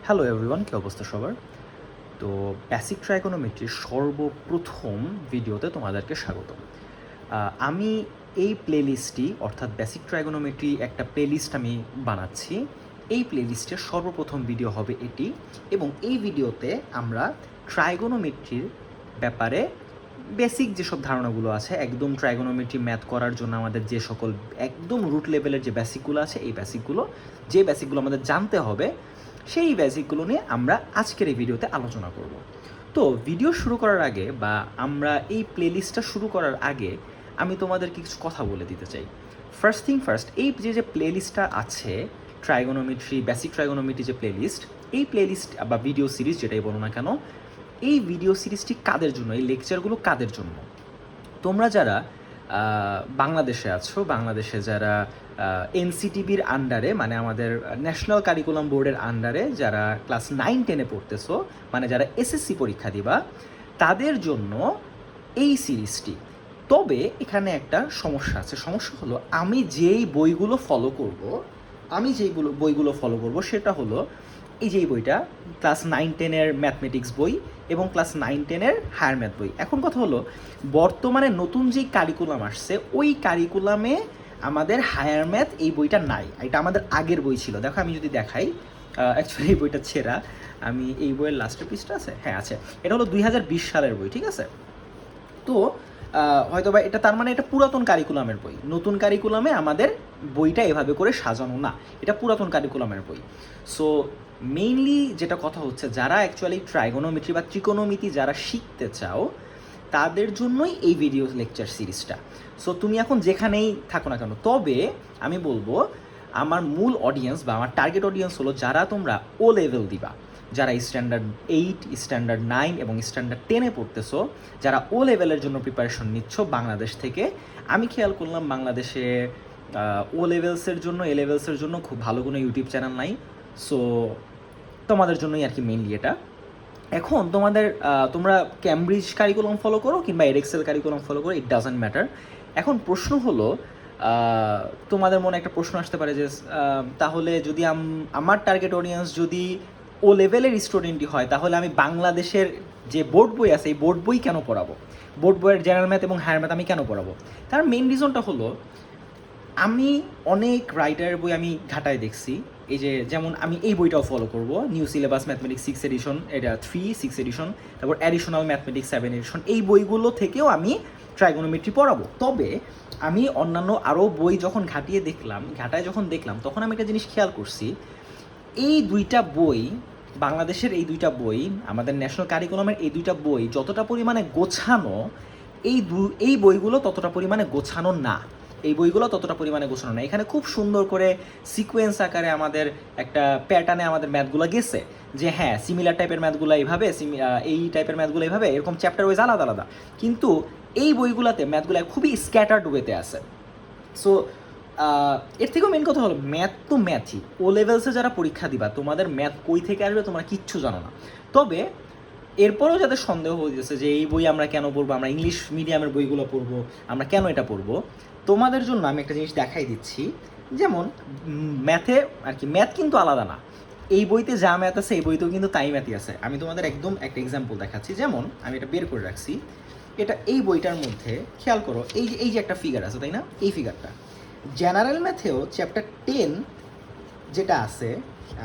Hello everyone, কী অবস্থা সবার? তো বেসিক ট্রাইগোনোমেট্রির সর্বপ্রথম ভিডিওতে তোমাদেরকে স্বাগত। আমি এই প্লেলিস্টটি অর্থাৎ বেসিক ট্রাইগোনোমেট্রি একটা প্লেলিস্ট আমি বানাচ্ছি। এই প্লেলিস্টের সর্বপ্রথম ভিডিও হবে এটি, এবং এই ভিডিওতে আমরা ট্রাইগোনোমেট্রির ব্যাপারে বেসিক যেসব ধারণাগুলো আছে, একদম ট্রাইগোনোমেট্রি ম্যাথ করার জন্য আমাদের যে সকল একদম রুট লেভেলের যে বেসিকগুলো আছে, এই বেসিকগুলো আমাদের জানতে হবে, সেই বেসিকগুলো নিয়ে আমরা আজকের এই ভিডিওতে আলোচনা করব। তো ভিডিও শুরু করার আগে বা আমরা এই প্লেলিস্টটা শুরু করার আগে আমি তোমাদেরকে কিছু কথা বলে দিতে চাই। ফার্স্ট থিং ফার্স্ট, এই যে প্লেলিস্টটা আছে ট্রাইগোনোমেট্রি, বেসিক ট্রাইগোনোমেট্রি যে প্লেলিস্ট, এই প্লেলিস্ট বা ভিডিও সিরিজ যেটাই বলো না কেন, এই ভিডিও সিরিজটি কাদের জন্য, এই লেকচারগুলো কাদের জন্য? তোমরা যারা বাংলাদেশে আছো, বাংলাদেশে যারা এনসিটিভির আন্ডারে, মানে আমাদের ন্যাশনাল কারিকুলাম বোর্ডের আন্ডারে যারা ক্লাস 9-10-এ পড়তেছো, মানে যারা এসএসসি পরীক্ষা দিবা, তাদের জন্য এই সিরিজটি। তবে এখানে একটা সমস্যা আছে। সমস্যা হলো আমি যেই বইগুলো ফলো করব সেটা হলো এই যে এই বইটা, ক্লাস 9-10-এর ম্যাথমেটিক্স বই এবং ক্লাস 9-10-এর হায়ার ম্যাথ বই। এখন কথা হলো, বর্তমানে নতুন যেই কারিকুলাম আসছে, ওই কারিকুলামে আমাদের হায়ার ম্যাথ এই বইটা নাই। এটা আমাদের আগের বই ছিল। দেখো আমি যদি দেখাই, অ্যাকচুয়ালি এই বইটা ছেঁড়া, আমি এই বইয়ের লাস্টের পিসটা আছে, হ্যাঁ আছে, এটা হলো 2020 সালের বই, ঠিক আছে? তো হয়তো বা এটা, তার মানে এটা পুরাতন কারিকুলামের বই। নতুন কারিকুলামে আমাদের বইটা এভাবে করে সাজানো না, এটা পুরাতন কারিকুলামের বই। সো মেইনলি যেটা কথা হচ্ছে, যারা অ্যাকচুয়ালি ট্রাইগোনোমেট্রি বা ত্রিকোণমিতি যারা শিখতে চাও, তাদের জন্যই এই ভিডিও লেকচার সিরিজটা। সো তুমি এখন যেখানেই থাকো না কেন, তবে আমি বলবো আমার মূল অডিয়েন্স বা আমার টার্গেট অডিয়েন্স হলো যারা তোমরা ও লেভেল দিবা, যারা স্ট্যান্ডার্ড 8, স্ট্যান্ডার্ড 9 এবং স্ট্যান্ডার্ড 10-এ পড়তেছো, যারা ও লেভেলের জন্য প্রিপারেশন নিচ্ছ বাংলাদেশ থেকে। আমি খেয়াল করলাম বাংলাদেশে ও লেভেলসের জন্য, এ লেভেলসের জন্য খুব ভালো কোনো ইউটিউব চ্যানেল নাই। সো তোমাদের জন্যই আর কি মেইনলি এটা। এখন তোমরা ক্যামব্রিজ কারিকুলাম ফলো করো কিংবা এডএক্সেল কারিকুলাম ফলো করো, ইট ডাজন্ট ম্যাটার। এখন প্রশ্ন হলো, তোমাদের মনে একটা প্রশ্ন আসতে পারে যে তাহলে যদি আমার টার্গেট অডিয়েন্স যদি ও লেভেলের স্টুডেন্টই হয়, তাহলে আমি বাংলাদেশের যে বোর্ড বই আছে, এই বোর্ড বই কেন পড়াবো? বোর্ড বইয়ের জেনারেল ম্যাথ এবং হায়ার ম্যাথ আমি কেন পড়াবো? তার মেইন রিজনটা হলো, আমি অনেক রাইটারের বই আমি ঘাটায় দেখছি। এই যে যেমন আমি এই বইটাও ফলো করব, নিউ সিলেবাস ম্যাথমেটিক্স 6 এডিশন, এটা 6 এডিশন, তারপর অ্যাডিশনাল ম্যাথমেটিক্স 7 এডিশন, এই বইগুলো থেকেও আমি ট্রাইগোনোমেট্রি পড়াবো। তবে আমি অন্যান্য আরও বই যখন ঘাটায় যখন দেখলাম, তখন আমি একটা জিনিস খেয়াল করছি, এই দুইটা বই, বাংলাদেশের এই দুইটা বই, আমাদের ন্যাশনাল কারিকুলামের এই দুইটা বই যতটা পরিমাণে গোছানো, এই বইগুলো ততটা পরিমাণে গোছানো না। এখানে খুব সুন্দর করে সিকোয়েন্স আকারে আমাদের একটা প্যাটার্নে আমাদের ম্যাথগুলো গেছে, যে হ্যাঁ সিমিলার টাইপের ম্যাথগুলো এইভাবে, এই টাইপের ম্যাথগুলো এইভাবে, এরকম চ্যাপ্টার ওয়াইজ আলাদা আলাদা। কিন্তু এই বইগুলোতে ম্যাথগুলো খুবই স্ক্যাটার্ড ওয়েতে আছে। সো এর থেকেও মেন কথা হলো, ম্যাথ তো ম্যাথই। ও লেভেলসে যারা পরীক্ষা দিবা, তোমাদের ম্যাথ কই থেকে আসবে তোমরা কিচ্ছু জানো না। তবে এরপরেও যাদের সন্দেহ হয়েছে যে এই বই আমরা কেন পড়বো, আমরা ইংলিশ মিডিয়ামের বইগুলো পড়বো, আমরা কেন এটা পড়বো, তোমাদের জন্য আমি একটা জিনিস দেখাই দিচ্ছি। যেমন ম্যাথে আর কি, ম্যাথ কিন্তু আলাদা না। এই বইতে যা ম্যাথ আছে, এই বইতেও কিন্তু তাই ম্যাথই আছে। আমি তোমাদের একদম একটা এক্সাম্পল দেখাচ্ছি। যেমন আমি এটা বের করে রাখছি, এটা এই বইটার মধ্যে খেয়াল করো, এই যে একটা ফিগার আছে, তাই না? এই ফিগারটা জেনারেল ম্যাথেও চ্যাপ্টার 10 যেটা আছে,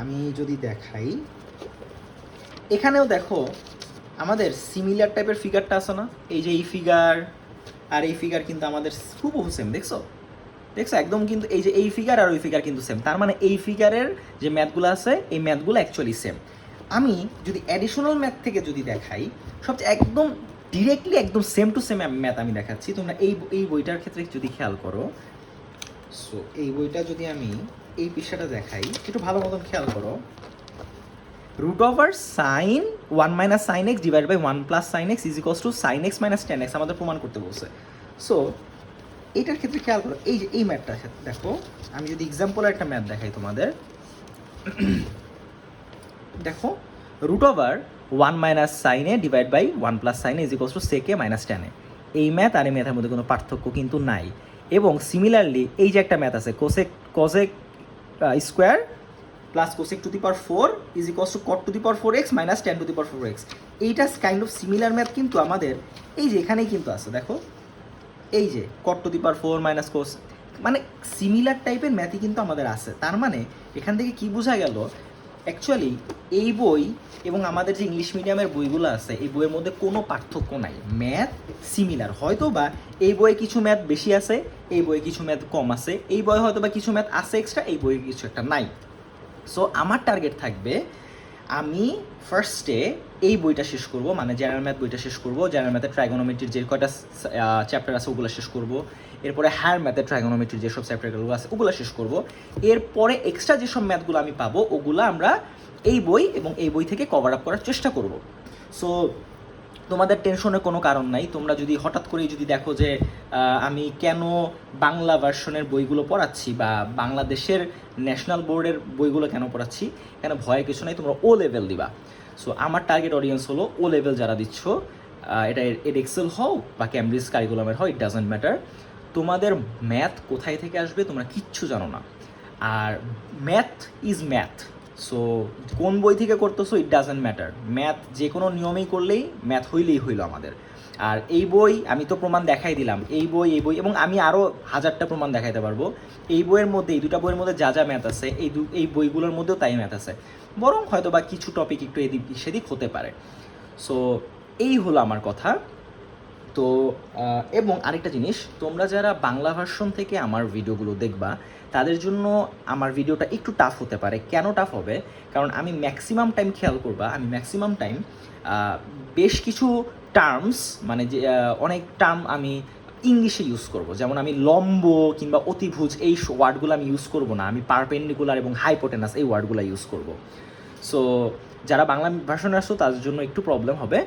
আমি যদি দেখাই, এখানেও দেখো আমাদের সিমিলার টাইপের ফিগারটা আছে না? এই যে এই ফিগার আর এই ফিগার কিন্তু আমাদের হুবহু সেম, দেখছো একদম, কিন্তু এই যে এই ফিগার আর ওই ফিগার কিন্তু সেম। তার মানে এই ফিগারের যে ম্যাথগুলো আছে, এই ম্যাথগুলো অ্যাকচুয়ালি সেম। আমি যদি অ্যাডিশনাল ম্যাথ থেকে যদি দেখাই, সবচেয়ে একদম ডিরেক্টলি একদম সেম টু সেম ম্যাথ আমি দেখাচ্ছি। তোমরা এই বইটার ক্ষেত্রে যদি খেয়াল করো, সো এই বইটা যদি আমি এই পৃষ্ঠাটা দেখাই, একটু ভালো মতন খেয়াল করো, root over sine 1 minus sine x divided by 1 plus sine x is equals to sine x minus tan x আমাদের প্রমাণ করতে বলছে। সো এইটার ক্ষেত্রে খেয়াল করো, এই যে এই ম্যাথটা দেখো, আমি যদি এক্সাম্পলের একটা ম্যাথ দেখাই তোমাদের, দেখো root over 1 minus sine A divide by 1 plus sine A is equals to sec A minus tan A. এই ম্যাথ আর এই ম্যাথের মধ্যে কোনো পার্থক্য কিন্তু নাই। এবং সিমিলারলি এই যে একটা ম্যাথ আছে, cosec square plus cosec to the power 4 is equals to cot to the power 4x minus tan to the power 4x। এইটা কাইন্ড অফ সিমিলার ম্যাথ কিন্তু আমাদের এই যে এখানেই কিন্তু আছে, দেখো এই যে cot to the power 4 minus cos, মানে সিমিলার টাইপের ম্যাথই কিন্তু আমাদের আছে। তার মানে এখান থেকে কি বোঝা গেল, অ্যাকচুয়ালি এই বই এবং আমাদের যে ইংলিশ মিডিয়ামের বইগুলো আছে এই বইয়ের মধ্যে কোনো পার্থক্য নাই, ম্যাথ সিমিলার। হয়তো বা এই বইয়ে কিছু ম্যাথ বেশি আছে, এই বইয়ে কিছু ম্যাথ কম আছে, এই বইয়ে হয়তো বা কিছু ম্যাথ আছে এক্সট্রা, এই বইয়ে কিছু একটা নাই। সো আমার টার্গেট থাকবে আমি ফার্স্টে এই বইটা শেষ করব, মানে জেনারেল ম্যাথ বইটা শেষ করব। জেনারেল ম্যাথের ট্রাইগোনোমেট্রির যে কয়টা চ্যাপ্টার আছে ওগুলো শেষ করব। এরপরে হায়ার ম্যাথের ট্রাইগোনোমেট্রির যেসব চ্যাপ্টারগুলো আছে ওগুলো শেষ করব। এরপরে এক্সট্রা যেসব ম্যাথগুলো আমি পাবো ওগুলো আমরা এই বই এবং এই বই থেকে কভার আপ করার চেষ্টা করব। সো তোমাদের টেনশনের কোনো কারণ নাই। তোমরা যদি হঠাৎ করেই যদি দেখো যে আমি কেন বাংলা ভার্সনের বইগুলো পড়াচ্ছি বা বাংলাদেশের ন্যাশনাল বোর্ডের বইগুলো কেন পড়াচ্ছি, কেন ভয়ের কিছু নাই, তোমরা ও লেভেল দিবা। সো আমার টার্গেট অডিয়েন্স হলো ও লেভেল যারা দিচ্ছ, এটা এডেক্সেল হও বা ক্যামব্রিজ কারিকুলামের হও, ইট ডাজেন্ট ম্যাটার। তোমাদের ম্যাথ কোথায় থেকে আসবে তোমরা কিচ্ছু জানো না, আর ম্যাথ ইজ ম্যাথ। সো কোন বই থেকে করতেছো ইট ডাজেন্ট ম্যাটার, ম্যাথ যে কোনো নিয়মেই করলেই ম্যাথ হইলেই হইলো আমাদের। আর এই বই আমি তো প্রমাণ দেখাই দিলাম, এই বই এবং আমি আরও 1000টা প্রমাণ দেখাইতে পারবো। এই বইয়ের মধ্যে, এই দুটা বইয়ের মধ্যে যা যা ম্যাথ আছে এই বইগুলোর মধ্যেও তাই ম্যাথ আছে, বরং হয়তো বা কিছু টপিক একটু এদিক সেদিক হতে পারে। সো এই হলো আমার কথা। তো এবং আরেকটা জিনিস, তোমরা যারা বাংলা ভার্সন থেকে আমার ভিডিওগুলো দেখবা তাদের জন্য আমার ভিডিওটা একটু টাফ হতে পারে। কেন টাফ হবে? কারণ আমি ম্যাক্সিমাম টাইম, খেয়াল করবা, আমি ম্যাক্সিমাম টাইম বেশ কিছু টার্মস, মানে যে অনেক টার্ম আমি ইংলিশে ইউজ করব। যেমন আমি লম্ব কিংবা অতিভুজ এই ওয়ার্ডগুলো আমি ইউজ করব না, আমি পারপেন্ডিকুলার এবং হাইপোটেনাস এই ওয়ার্ডগুলো ইউজ করব। সো যারা বাংলা ভার্সনে আসছো তাদের জন্য একটু প্রবলেম হবে।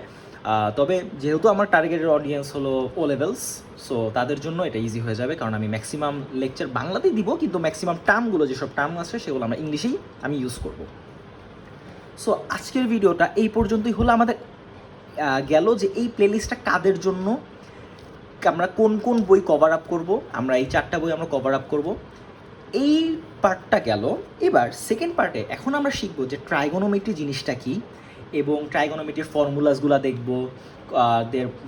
তবে যেহেতু আমার টার্গেটের অডিয়েন্স হলো ও লেভেলস, সো তাদের জন্য এটা ইজি হয়ে যাবে, কারণ আমি ম্যাক্সিমাম লেকচার বাংলাতেই দিব, কিন্তু ম্যাক্সিমাম টার্মগুলো যেসব টার্ম আছে সেগুলো আমরা ইংলিশেই আমি ইউজ করব। সো আজকের ভিডিওটা এই পর্যন্তই হলো। আমাদের গেল যে এই প্লেলিস্টটা কাদের জন্য, আমরা কোন কোন বই কভার আপ করব, আমরা এই 4টা বই আমরা কভার আপ করব, এই পার্টটা গেল। এবার সেকেন্ড পার্টে এখন আমরা শিখবো যে ট্রাইগোনোমেট্রি জিনিসটা কী, এবং ট্রাইগোনোমেট্রির ফর্মুলাসগুলো দেখবো,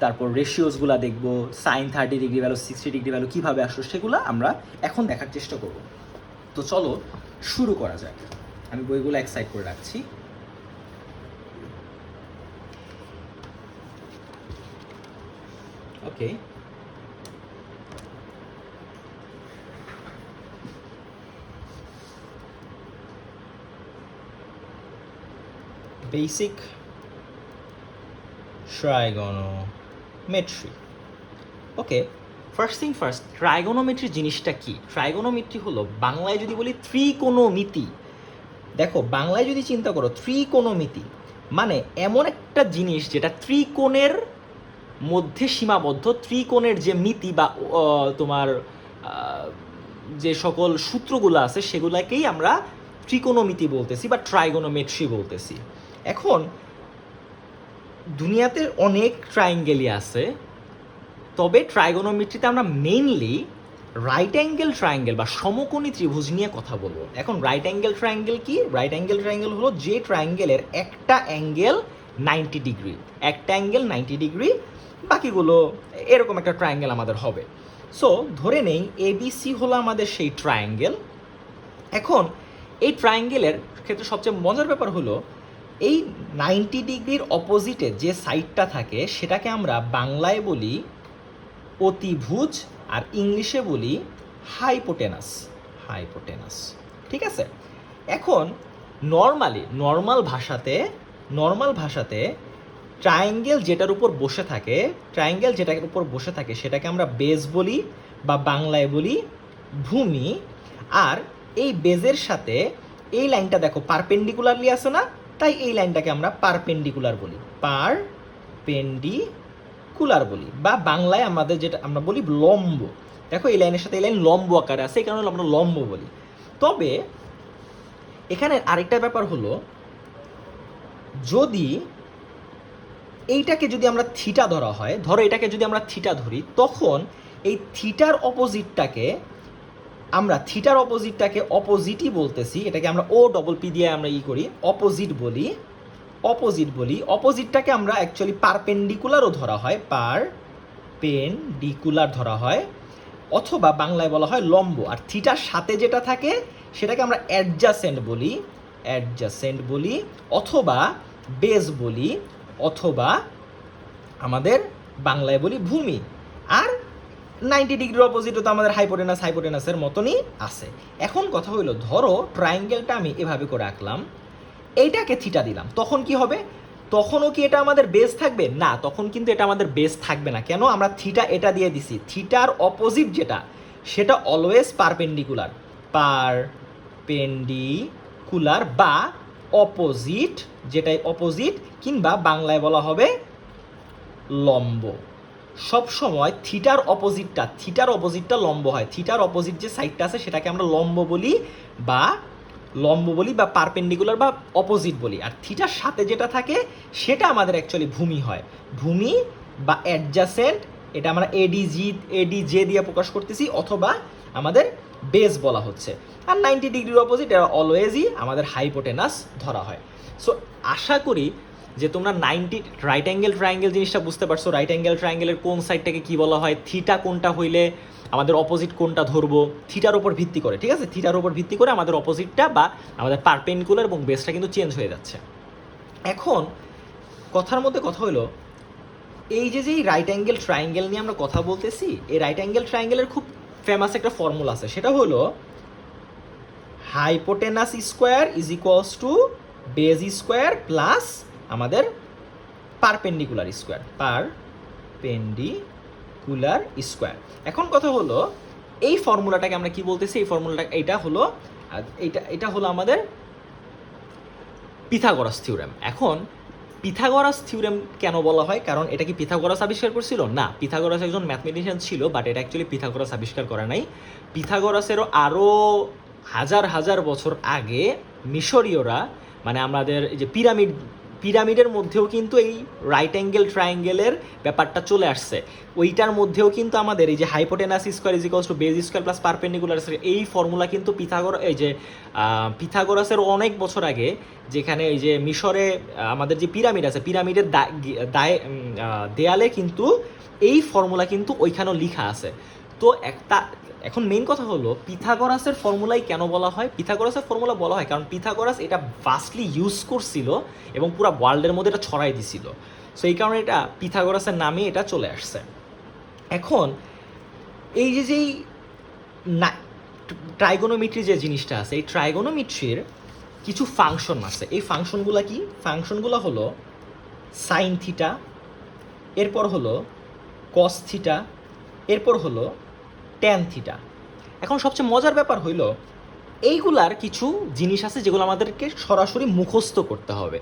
তারপর রেশিওসগুলো দেখবো, sine 30 degree value 60 degree value কীভাবে আসলো সেগুলো আমরা এখন দেখার চেষ্টা করব। তো চলো শুরু করা যাক। আমি বইগুলো এক সাইড করে রাখছি। ওকে, বেসিক ট্রাইগোনোমেট্রি। ওকে, ফার্স্ট থিং ফার্স্ট, ট্রাইগোনোমেট্রি জিনিসটা কি? ট্রাইগোনোমেট্রি হলো, বাংলায় যদি বলি ত্রিকোণমিতি। দেখো বাংলায় যদি চিন্তা করো ত্রিকোণমিতি মানে এমন একটা জিনিস যেটা ত্রিকোণের মধ্যে সীমাবদ্ধ, ত্রিকোণের যে মিতি বা তোমার যে সকল সূত্রগুলো আছে সেগুলাকেই আমরা ত্রিকোণমিতি বলতেছি বা ট্রাইগোনোমেট্রি বলতেছি। এখন দুনিয়াতে অনেক ট্রায়াঙ্গেলই আছে, তবে ট্রাইগোনোমেট্রিতে আমরা মেইনলি রাইট অ্যাঙ্গেল ট্রায়াঙ্গেল বা সমকোণী ত্রিভুজ নিয়ে কথা বলবো। এখন রাইট অ্যাঙ্গেল ট্রায়াঙ্গেল কি? রাইট অ্যাঙ্গেল ট্রায়াঙ্গেল হলো যে ট্রায়াঙ্গেলের একটা অ্যাঙ্গেল 90 ডিগ্রি, একটা অ্যাঙ্গেল 90 ডিগ্রি, বাকিগুলো এরকম একটা ট্রায়াঙ্গেল আমাদের হবে। সো ধরে নেই এবিসি হলো আমাদের সেই ট্রায়াঙ্গেল। এখন এই ট্রায়াঙ্গেলের ক্ষেত্রে সবচেয়ে মজার ব্যাপার হলো এই 90 ডিগ্রির অপোজিটে যে সাইডটা থাকে সেটাকে আমরা বাংলায় বলি অতিভুজ আর ইংলিশে বলি হাইপোটেনাস। ঠিক আছে? এখন নর্মাল ভাষাতে ট্রায়াঙ্গেল যেটার উপর বসে থাকে সেটাকে আমরা বেজ বলি বা বাংলায় বলি ভূমি। আর এই বেজের সাথে এই লাইনটা দেখো পারপেন্ডিকুলারলি আছে না, তাই এই লাইনটাকে আমরা পারপেন্ডিকুলার বলি বা বাংলায় আমাদের যেটা আমরা বলি লম্ব। দেখো এই লাইনের সাথে এই লাইন লম্ব আকারে আছে, এই কারণে আমরা লম্ব বলি। তবে এখানে আরেকটা ব্যাপার হলো, যদি এইটাকে যদি আমরা থিটা ধরা হয়, ধরো এটাকে যদি আমরা থিটা ধরি, তখন এই থিটার অপোজিটটাকে আমরা থিটার অপোজিটটাকে অপোজিটই বলতেছি, এটাকে আমরা ও ডবল পি দিয়ে আমরা করি, অপোজিট বলি। অপোজিটটাকে আমরা অ্যাকচুয়ালি পারপেন্ডিকুলারও ধরা হয়, পারপেন্ডিকুলার ধরা হয়, অথবা বাংলায় বলা হয় লম্ব। আর থিটার সাথে যেটা থাকে সেটাকে আমরা অ্যাডজাসেন্ট বলি, অথবা বেস বলি, অথবা আমাদের বাংলায় বলি ভূমি। আর 90 ডিগ্রির অপোজিটও তো আমাদের হাইপোটেনাসের মতনই আছে। এখন কথা হইলো, ধরো ট্রায়াঙ্গেলটা আমি এভাবে করে আঁকলাম, এইটাকে থিটা দিলাম, তখন কি হবে? তখনও কি এটা আমাদের বেস থাকবে? না, তখন কিন্তু এটা আমাদের বেস থাকবে না। কেন? আমরা থিটা এটা দিয়ে দিছি, থিটার অপোজিট যেটা সেটা অলওয়েজ পারপেন্ডিকুলার বা অপোজিট, যেটাই অপোজিট, কিংবা বাংলায় বলা হবে লম্ব। সব সময় থিটার অপোজিটটা লম্ব হয়। থিটার অপোজিট যে সাইডটা আছে সেটাকে আমরা লম্ব বলি বা পারপেন্ডিকুলার বা অপোজিট বলি। আর থিটার সাথে যেটা থাকে সেটা আমাদের অ্যাকচুয়ালি ভূমি হয়, ভূমি বা অ্যাডজাসেন্ট। এটা আমরা এডিজে দিয়ে প্রকাশ করতেছি, অথবা আমাদের বেস বলা হচ্ছে। আর 90 ডিগ্রির অপোজিট এটা অলওয়েজই আমাদের হাইপোটেনাস ধরা হয়। সো আশা করি যে তোমরা 90 রাইট অ্যাঙ্গেল ট্রায়াঙ্গেল জিনিসটা বুঝতে পারছো। রাইট অ্যাঙ্গেল ট্রায়াঙ্গেলের কোন সাইডটাকে কি বলা হয়, থিটা কোনটা হইলে আমাদের অপোজিট কোনটা ধরবো, থিটার উপর ভিত্তি করে, ঠিক আছে? থিটার উপর ভিত্তি করে আমাদের অপোজিটটা বা আমাদের পারপেন্ডিকুলার এবং বেসটা কিন্তু চেঞ্জ হয়ে যাচ্ছে। এখন কথার মধ্যে কথা হলো, এই যে রাইট অ্যাঙ্গেল ট্রায়াঙ্গেল নিয়ে আমরা কথা বলতেছি, এই রাইট অ্যাঙ্গেল ট্রায়াঙ্গেলের খুব ফেমাস একটা ফর্মুলা আছে, সেটা হলো hypotenuse square is equals to base square plus আমাদের পারপেন্ডিকুলার স্কোয়ার। এখন কথা হলো, এই ফর্মুলাটাকে আমরা কি বলতেছি? এই ফর্মুলাটা এটা হলো আমাদের পিথাগোরাস থিওরেম। এখন পিথাগোরাস থিওরেম কেন বলা হয়? কারণ এটা কি পিথাগোরাস আবিষ্কার করছিল? না, পিথাগোরাস একজন ম্যাথমেটিশিয়ান ছিল, বাট এটা অ্যাকচুয়ালি পিথাগোরাস আবিষ্কার করে নাই। পিথাগোরাসেরও আরও হাজার হাজার বছর আগে মিশরীয়রা, মানে আমাদের এই যে পিরামিডের মধ্যেও কিন্তু এই রাইট অ্যাঙ্গেল ট্রায়াঙ্গেলের ব্যাপারটা চলে আসছে। ওইটার মধ্যেও কিন্তু আমাদের এই যে hypotenuse square is equals to base square plus perpendicular, এই ফর্মুলা কিন্তু পিথাগোরাসের অনেক বছর আগে, যেখানে এই যে মিশরে আমাদের যে পিরামিড আছে, পিরামিডের দেয়ালে কিন্তু এই ফর্মুলা কিন্তু ওইখানেও লেখা আছে। তো এখন মেইন কথা হলো, পিথাগোরাসের ফর্মুলাই কেন বলা হয়? পিথাগোরাসের ফর্মুলা বলা হয় কারণ পিথাগোরাস এটা ভাস্টলি ইউজ করছিল এবং পুরো ওয়ার্ল্ডের মধ্যে এটা ছড়াই দিছিল। সো এই কারণে এটা পিথাগোরাসের নামে এটা চলে আসছে। এখন এই যেই ট্রাইগোনোমেট্রি যে জিনিসটা আছে, এই ট্রাইগোনোমেট্রির কিছু ফাংশন আছে। এই ফাংশনগুলো কি? ফাংশনগুলো হলো সাইন থিটা, এরপর হলো কস থিটা, এরপর হলো ট্যান থিটা। এখন সবচেয়ে মজার ব্যাপার হইল, এইগুলার কিছু জিনিস আছে যেগুলো আমাদেরকে সরাসরি মুখস্থ করতে হবে।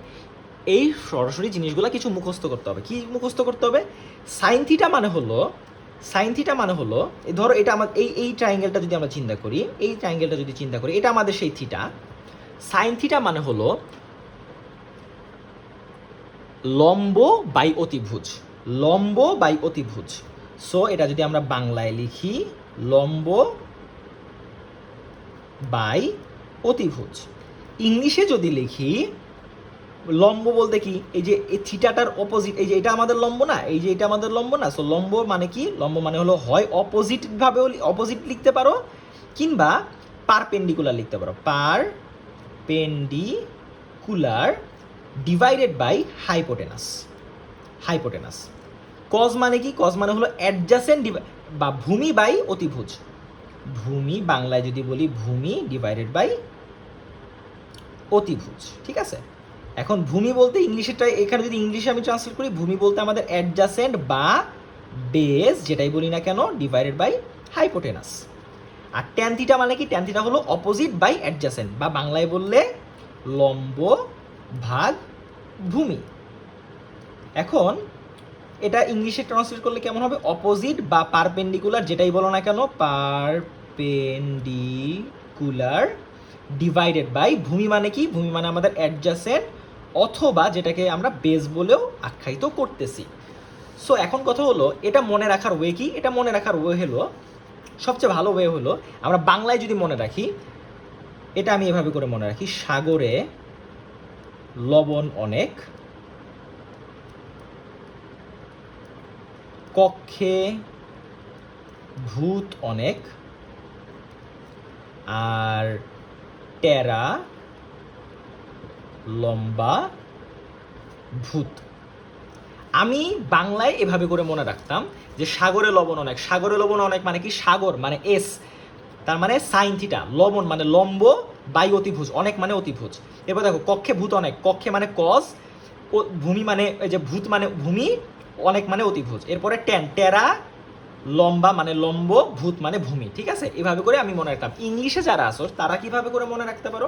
এই সরাসরি জিনিসগুলো কিছু মুখস্থ করতে হবে। কি মুখস্থ করতে হবে? সাইন থিটা মানে হলো ধরো এটা আমার এই ট্রায়াঙ্গেলটা যদি আমরা চিন্তা করি, এটা আমাদের সেই থিটা। সাইন থিটা মানে হলো লম্ব বাই অতিভুজ। সো এটা যদি আমরা বাংলায় লিখি, লম্ব বাই অতিভুজ। ইংলিশে যদি লিখি, লম্ব বলতে কি, এই যে এই থিটাটার অপোজিট, এই যে এটা আমাদের লম্ব না, সো লম্ব মানে কি? লম্ব মানে হলো হয় অপোজিট লিখতে পারো, কিংবা পারপেন্ডিকুলার লিখতে পারো, perpendicular divided by hypotenuse. Cos মানে কি? কজ মানে হলো অ্যাডজাসেন্ট বা ভূমি বাই অতিভুজ। ভূমি, বাংলায় যদি বলি ভূমি ডিভাইডেড বাই অতিভুজ, ঠিক আছে? এখন ভূমি বলতে ইংলিশেটা, এখানে যদি ইংলিশে আমি ট্রান্সলেট করি, ভূমি বলতে আমাদের অ্যাডজাসেন্ট বা বেস, যেটাই বলি না কেন, ডিভাইডেড বাই হাইপোটেনাস। আর ট্যান থিটা মানে কি? ট্যান থিটা হলো অপোজিট বাই অ্যাডজাসেন্ট, বা বাংলায় বললে লম্ব ভাগ ভূমি। এখন এটা ইংলিশে ট্রান্সলেট করলে কেমন হবে? অপোজিট বা পারপেন্ডিকুলার, যেটাই বলো না কেন, পারপেন্ডিকুলার ডিভাইডেড বাই ভূমি মানে কি? ভূমি মানে আমাদের অ্যাডজাসেন্ট, অথবা যেটাকে আমরা বেস বলেও আখ্যায়িত করতেছি। সো এখন কথা হলো, এটা মনে রাখার ওয়ে কি? এটা মনে রাখার ওয়ে হলো, সবচেয়ে ভালো ওয়ে হলো আমরা বাংলায় যদি মনে রাখি, এটা আমি এভাবে করে মনে রাখি, সাগরে লবণ অনেক, কক্ষে ভূত অনেক, আর টেরা লম্বা ভূত। আমি বাংলায় এভাবে করে মনে রাখতাম যে সাগরে লবণ অনেক, সাগরে লবণ অনেক মানে কি, সাগর মানে এস, তার মানে সাইন থিটা, লবণ মানে লম্ব বাই অতিভুজ, অনেক মানে অতিভুজ। এবার দেখো কক্ষে ভূত অনেক, কক্ষে মানে কজ, ভূমি মানে এই যে ভূত মানে ভূমি, অনেক মানে অতিভুজ। এরপরে টেরা লম্বা মানে লম্ব, ভূত মানে ভূমি। ঠিক আছে, এভাবে করে আমি মনে রাখতাম। ইংলিশে যারা আসো তারা কিভাবে করে মনে রাখতে পারো,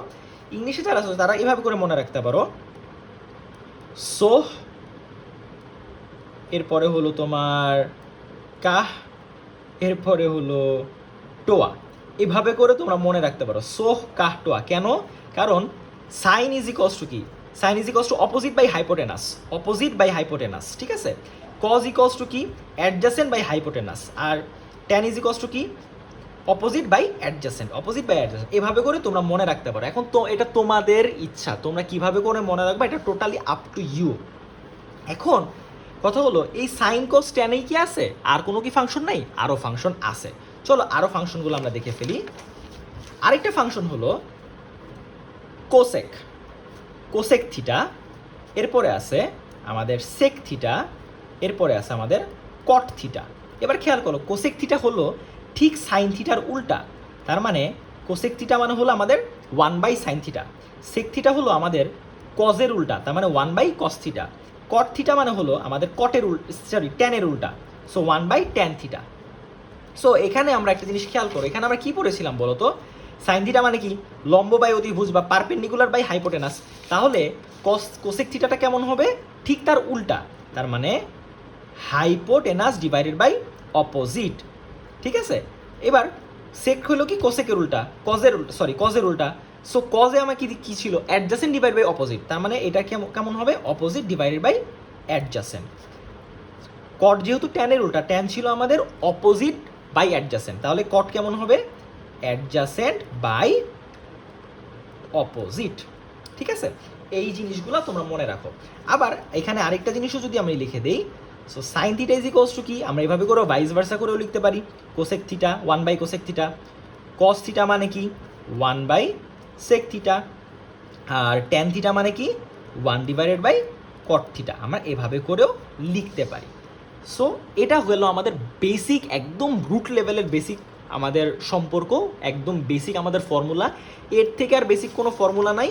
ইংলিশে যারা আসো তারা এভাবে করে মনে রাখতে পারো, সোহ, এরপরে হলো তোমার কাহ, এরপরে হলো টোয়া। এভাবে করে তোমরা মনে রাখতে পারো, সোহ কাহ টোয়া। কেন? কারণ সাইন ইজ ইকস টু কি, sine is equals to opposite by hypotenuse, opposite by hypotenuse. ঠিক আছে, কজ ইকস টু কি, অ্যাডজাসেন্ট বাই হাইপোটেনাস, আর ট্যান ইজ ইকস টু কি, opposite by adjacent, opposite by adjacent. এভাবে করে তোমরা মনে রাখতে পারো। এখন তো এটা তোমাদের ইচ্ছা, তোমরা কিভাবে করে মনে রাখবে, এটা টোটালি আপ টু ইউ। এখন কথা হলো, এই সাইন কস ট্যানেই কি আছে, আর কোনো কি ফাংশন নাই? আরও ফাংশন আছে। চলো আরও ফাংশনগুলো আমরা দেখে ফেলি। আরেকটা ফাংশন হলো কোসেক, কোসেক থিটা, এরপরে আছে আমাদের সেক থিটা, এরপরে আছে আমাদের কট থিটা। এবার খেয়াল করো, কোসেক থিটা হলো ঠিক সাইন থিটার উল্টা, তার মানে কোসেক থিটা মানে হলো আমাদের 1 by sine theta, sec theta হলো আমাদের কজের উল্টা, তার মানে 1 by cos theta, cot theta মানে হলো আমাদের কটের সরি ট্যানের উল্টা, so 1 by tan theta. So এখানে আমরা একটা জিনিস খেয়াল করো, এখানে আমরা কি পড়েছিলাম বলো তো, সাইন থিটা মানে কি, লম্ব বাই অতিভুজ বা পারপেন্ডিকুলার বাই হাইপোটেনাস। তাহলে কোসেক থিটাটা কেমন হবে? ঠিক তার উল্টা, তার মানে হাইপোটেনাস ডিভাইডেড বাই অপোজিট। ঠিক আছে, এবার সেক হলো কি কোসেকের উল্টা, কজের উল্টা, সরি কজের উল্টা। সো কজে আমার কি ছিল, অ্যাডজাসেন্ট ডিভাইড বাই অপোজিট, তার মানে এটা কেমন হবে, অপোজিট ডিভাইডেড বাই অ্যাডজাসেন্ট। কট যেহেতু ট্যানের উল্টা, ট্যান ছিল আমাদের অপোজিট বাই অ্যাডজাসেন্ট, তাহলে কট কেমন হবে, অ্যাডজাসেন্ট বাই অপোজিট। ঠিক আছে, এই জিনিসগুলো তোমরা মনে রাখো। আবার এখানে আরেকটা জিনিসও যদি আমি লিখে দেই, so sine theta is equals to কি, আমরা এভাবে করেও ভাইস ভার্সা করেও লিখতে পারি, cosec theta 1 by cosec theta, cos theta মানে কি 1 বাই সেক থিটা, আর ট্যান থিটা মানে কি 1 ডিভাইডেড বাই কট থিটা। আমরা এভাবে করেও লিখতে পারি। সো এটা হলো আমাদের বেসিক, একদম রুট লেভেলের বেসিক আমাদের সম্পর্ক, একদম বেসিক আমাদের ফর্মুলা। এর থেকে আর বেসিক কোনো ফর্মুলা নাই,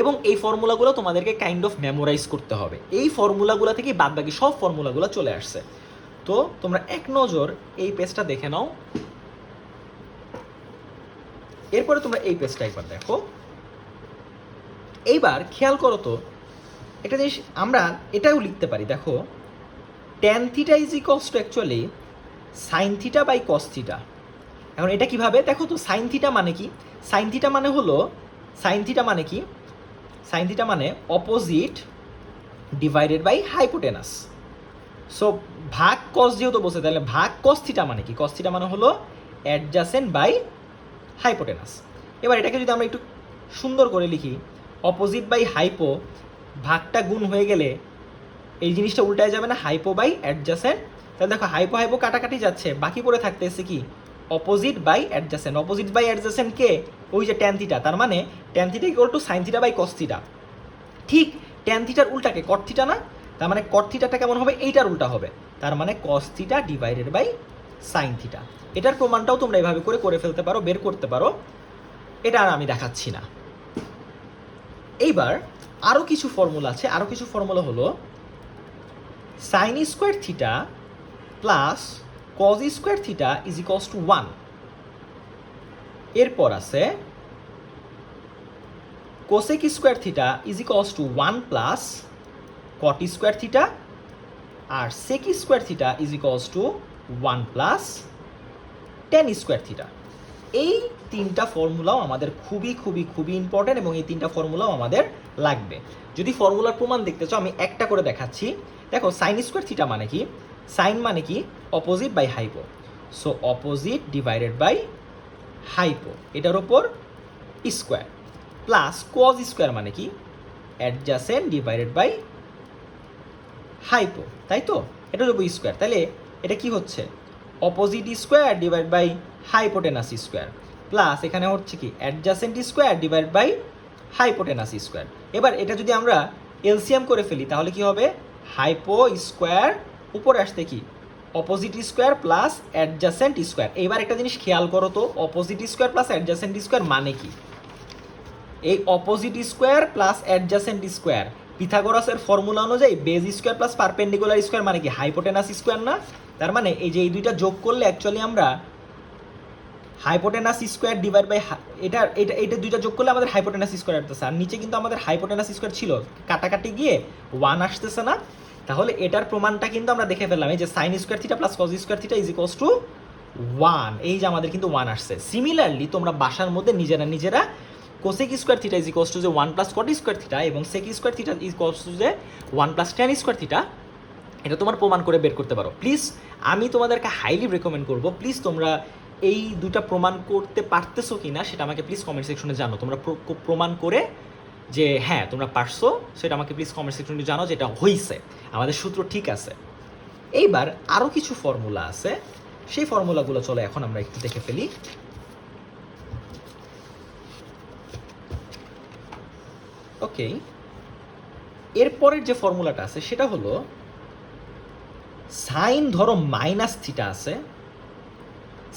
এবং এই ফর্মুলাগুলো তোমাদেরকে কাইন্ড অফ মেমোরাইজ করতে হবে। এই ফর্মুলাগুলো থেকে বাদ বাকি সব ফর্মুলাগুলো চলে আসছে। তো তোমরা এক নজর এই পেজটা দেখে নাও, এরপরে তোমরা এই পেজটা একবার দেখো। এইবার খেয়াল করো তো একটা জিনিস, আমরা এটাও লিখতে পারি, দেখো tan theta is equals to actually sine theta by cos theta. এখন এটা কিভাবে দেখো তো, সাইন থিটা মানে কি, সাইন থিটা মানে হলো, সাইন থিটা মানে কি, সাইন থিটা মানে opposite divided by hypotenuse. So ভাগ কস যেহেতু বসে, তাহলে ভাগ কস থিটা মানে কি, কস থিটা মানে হলো অ্যাডজাসেন্ট বাই হাইপোটেনাস। এবার এটাকে যদি আমরা একটু সুন্দর করে লিখি, অপোজিট বাই হাইপো, ভাগটা গুণ হয়ে গেলে এই জিনিসটা উল্টায় যাবে না, হাইপো বাই অ্যাডজাসেন্ট। তাহলে দেখো হাইপো হাইপো কাটাকাটি যাচ্ছে, বাকি পড়ে থাকতেছে কি, opposite by adjacent. Opposite by adjacent কে, ওই যে ট্যান থিটা, তার মানে tan theta equal to sine theta by cos theta. ঠিক ট্যান থিটার উল্টাকে কট থিটা না, তার মানে কট থিটাটা কেমন হবে, এইটার উল্টা হবে, তার মানে cos theta divided by sine theta. এটার প্রমাণটাও তোমরা এভাবে করে ফেলতে পারো, বের করতে পারো, এটা আর আমি দেখাচ্ছি না। এইবার আরও কিছু ফর্মুলা আছে, আরও কিছু ফর্মুলা হলো sine square theta plus cos square theta is equals to 1। এরপর আছে cosec square theta is equals to 1 plus cot square theta, আর sec square theta is equals to 1 plus tan square theta. এই তিনটা ফর্মুলাও আমাদের খুবই খুবই খুবই ইম্পর্টেন্ট, এবং এই তিনটা ফর্মুলাও আমাদের লাগবে। যদি ফর্মুলার প্রমাণ দেখতে চাও আমি একটা করে দেখাচ্ছি। দেখো সাইন স্কোয়ার থিটা মানে কি, সাইন মানে কি opposite by hypo, so opposite divided by hypo, এটার ওপর স্কোয়ার, প্লাস কজ স্কোয়ার মানে কি অ্যাডজাসেন্ট ডিভাইডেড বাই হাইপো, তাই তো? এটার উপর স্কোয়ার, তাহলে এটা কি হচ্ছে opposite square divide by hypotenuse square, plus এখানে হচ্ছে কি adjacent square divide by hypotenuse square. এবার এটা যদি আমরা এলসিএম করে ফেলি তাহলে কি হবে হাইপো স্কোয়ার উপরে আসতে কি opposite square plus adjacent square. এবার একটা জিনিস খেয়াল করো তো, opposite square plus adjacent square মানে কি? এই opposite square plus adjacent square পিথাগোরাসের ফর্মুলা অনুযায়ী base square plus perpendicular square মানে কি হাইপোটেনাস স্কোয়ার না? তার মানে এই যে এই দুইটা যোগ করলে অ্যাকচুয়ালি আমরা হাইপোটেনাস স্কোয়ার ডিভাইড বাই এটা এটা এটা দুইটা যোগ করলে আমাদের হাইপোটেনাস স্কোয়ার আসতেছে, আর নিচে কিন্তু আমাদের হাইপোটেনাস স্কোয়ার ছিল, কাটাকাটি গিয়ে 1 আসতেছে না? তাহলে এটার প্রমাণটা কিন্তু আমরা দেখে ফেললাম, এই যে sign square theta plus cos square theta is equals to 1, এই যে আমাদের কিন্তু 1 আসছে। সিমিলারলি তোমরা বাসার মধ্যে নিজেরা cosec square theta is equals to যে 1 প্লাস কট স্কোয়ার থিটা এবং sec square theta is equals to যে 1 প্লাস ট্যান স্কোয়ার থিটা, এটা তোমার প্রমাণ করে বের করতে পারো। প্লিজ আমি তোমাদেরকে হাইলি রেকমেন্ড করবো, প্লিজ তোমরা এই দুটা প্রমাণ করতে পারতেছো কি না সেটা আমাকে প্লিজ কমেন্ট সেকশনে জানো। তোমরা প্রমাণ করে যে হ্যাঁ তোমরা পারছো সেটা আমাকে প্লিজ কমেন্ট সেকশনে জানো, যেটা হয়েছে আমাদের সূত্র ঠিক আছে। এইবার আরও কিছু ফর্মুলা আছে, সেই ফর্মুলাগুলো চলো এখন আমরা একটু দেখে ফেলি। ওকে, এরপরের যে ফর্মুলাটা আছে সেটা হলো সাইন ধরো মাইনাস থিটা আছে,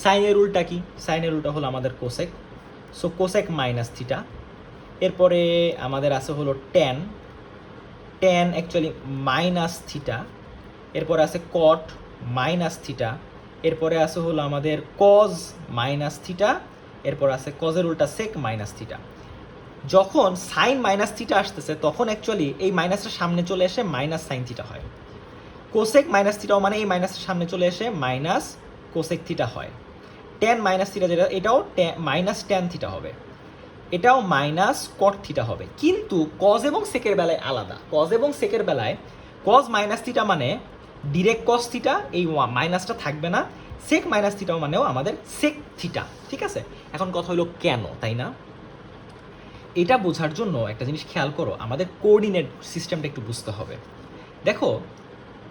সাইনের উল্টা কি? সাইনের উল্টা হলো আমাদের cosec, so cosec minus theta. এরপরে আমাদের আছে হলো tan, tan actually minus theta. এরপরে আছে কট মাইনাস থিটা। এরপরে আছে হলো আমাদের কজ মাইনাস থিটা। এরপর আছে কজের উল্টা সেক মাইনাস থিটা। যখন সাইন মাইনাস থিটা আসতেছে তখন অ্যাকচুয়ালি এই মাইনাসটা সামনে চলে এসে মাইনাস সাইন থিটা হয়। কোসেক মাইনাস থিটাও মানে এই মাইনাসটা সামনে চলে এসে মাইনাস কোসেক থিটা হয়। ট্যান মাইনাস থিটা যেটা, এটাও মাইনাস ট্যান থিটা হবে, এটাও মাইনাস কট থিটা হবে। কিন্তু কজ এবং সেকের বেলায় আলাদা। কজ এবং সেকের বেলায় কজ মাইনাস থিটা মানে ডিরেক্ট কজ থিটা, এই মাইনাসটা থাকবে না। সেক মাইনাস থিটাও মানেও আমাদের সেক থিটা, ঠিক আছে? এখন কথা হলো কেন, তাই না? এটা বোঝার জন্য একটা জিনিস খেয়াল করো, আমাদের কোঅর্ডিনেট সিস্টেমটা একটু বুঝতে হবে। দেখো